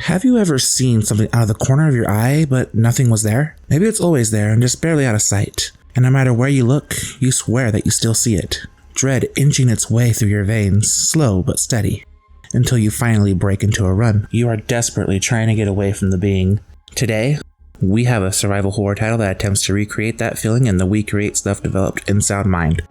Have you ever seen something out of the corner of your eye, but nothing was there? Maybe it's always there and just barely out of sight. And no matter where you look, you swear that you still see it. Dread inching its way through your veins, slow but steady. Until you finally break into a run. You are desperately trying to get away from the being. Today, we have a survival horror title that attempts to recreate that feeling in the We Create Stuff developed Unsound Mind.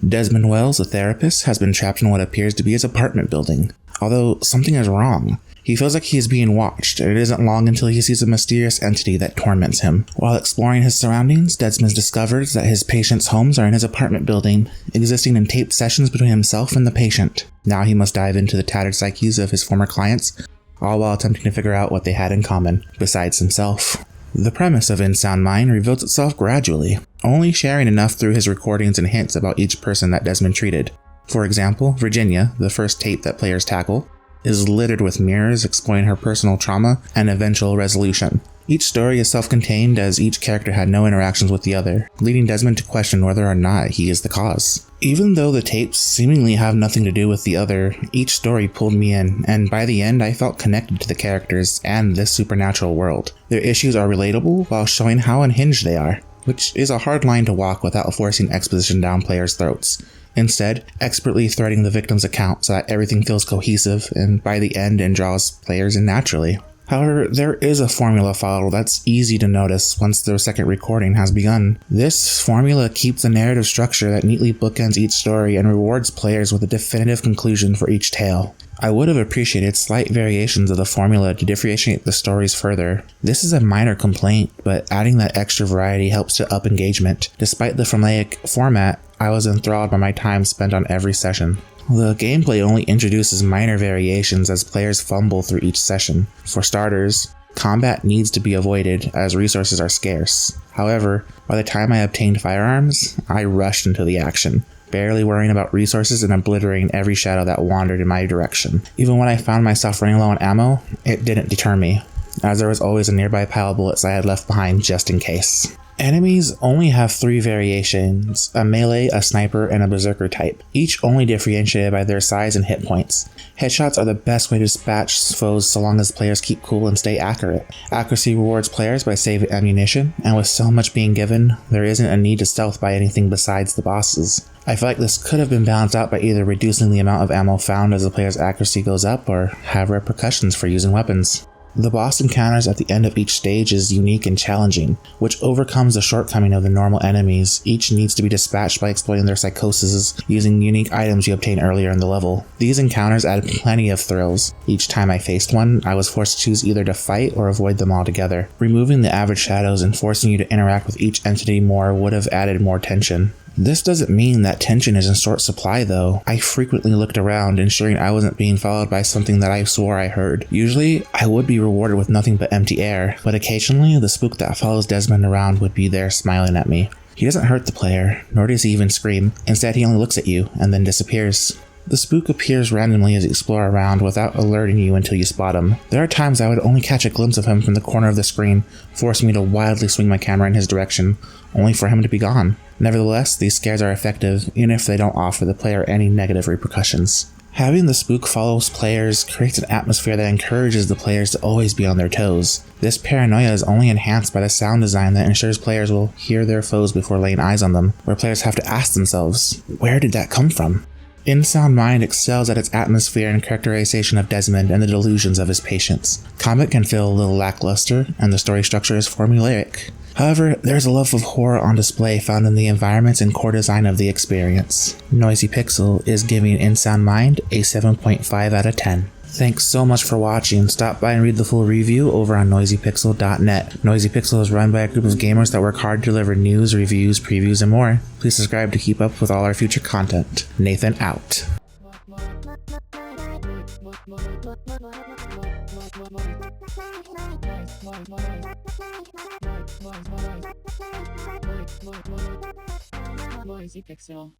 Desmond Wells, a therapist, has been trapped in what appears to be his apartment building. Although something is wrong. He feels like he is being watched, and it isn't long until he sees a mysterious entity that torments him. While exploring his surroundings, Desmond discovers that his patients' homes are in his apartment building, existing in taped sessions between himself and the patient. Now he must dive into the tattered psyches of his former clients, all while attempting to figure out what they had in common, besides himself. The premise of Unsound Mind reveals itself gradually, only sharing enough through his recordings and hints about each person that Desmond treated. For example, Virginia, the first tape that players tackle, is littered with mirrors exploring her personal trauma and eventual resolution. Each story is self-contained as each character had no interactions with the other, leading Desmond to question whether or not he is the cause. Even though the tapes seemingly have nothing to do with the other, each story pulled me in, and by the end I felt connected to the characters and this supernatural world. Their issues are relatable while showing how unhinged they are, which is a hard line to walk without forcing exposition down players' throats. Instead, expertly threading the victim's account so that everything feels cohesive and by the end and draws players in naturally. However, there is a formula followed that's easy to notice once the second recording has begun. This formula keeps a narrative structure that neatly bookends each story and rewards players with a definitive conclusion for each tale. I would have appreciated slight variations of the formula to differentiate the stories further. This is a minor complaint, but adding that extra variety helps to up engagement. Despite the formulaic format, I was enthralled by my time spent on every session. The gameplay only introduces minor variations as players fumble through each session. For starters, combat needs to be avoided as resources are scarce. However, by the time I obtained firearms, I rushed into the action, barely worrying about resources and obliterating every shadow that wandered in my direction. Even when I found myself running low on ammo, it didn't deter me, as there was always a nearby pile of bullets I had left behind just in case. Enemies only have 3 variations, a melee, a sniper, and a berserker type, each only differentiated by their size and hit points. Headshots are the best way to dispatch foes so long as players keep cool and stay accurate. Accuracy rewards players by saving ammunition, and with so much being given, there isn't a need to stealth by anything besides the bosses. I feel like this could have been balanced out by either reducing the amount of ammo found as the player's accuracy goes up, or have repercussions for using weapons. The boss encounters at the end of each stage is unique and challenging, which overcomes the shortcoming of the normal enemies. Each needs to be dispatched by exploiting their psychoses using unique items you obtain earlier in the level. These encounters add plenty of thrills. Each time I faced one, I was forced to choose either to fight or avoid them altogether. Removing the average shadows and forcing you to interact with each entity more would have added more tension. This doesn't mean that tension is in short supply though. I frequently looked around, ensuring I wasn't being followed by something that I swore I heard. Usually, I would be rewarded with nothing but empty air, but occasionally the spook that follows Desmond around would be there smiling at me. He doesn't hurt the player, nor does he even scream. Instead, he only looks at you, and then disappears. The spook appears randomly as you explore around without alerting you until you spot him. There are times I would only catch a glimpse of him from the corner of the screen, forcing me to wildly swing my camera in his direction, only for him to be gone. Nevertheless, these scares are effective, even if they don't offer the player any negative repercussions. Having the spook follow players creates an atmosphere that encourages the players to always be on their toes. This paranoia is only enhanced by the sound design that ensures players will hear their foes before laying eyes on them, where players have to ask themselves, where did that come from? Unsound Mind excels at its atmosphere and characterization of Desmond and the delusions of his patients. Combat can feel a little lackluster, and the story structure is formulaic. However, there's a love of horror on display found in the environments and core design of the experience. Noisy Pixel is giving Unsound Mind a 7.5 out of 10. Thanks so much for watching. Stop by and read the full review over on noisypixel.net. Noisy Pixel is run by a group of gamers that work hard to deliver news, reviews, previews, and more. Please subscribe to keep up with all our future content. Nathan out. Noisy Pixel.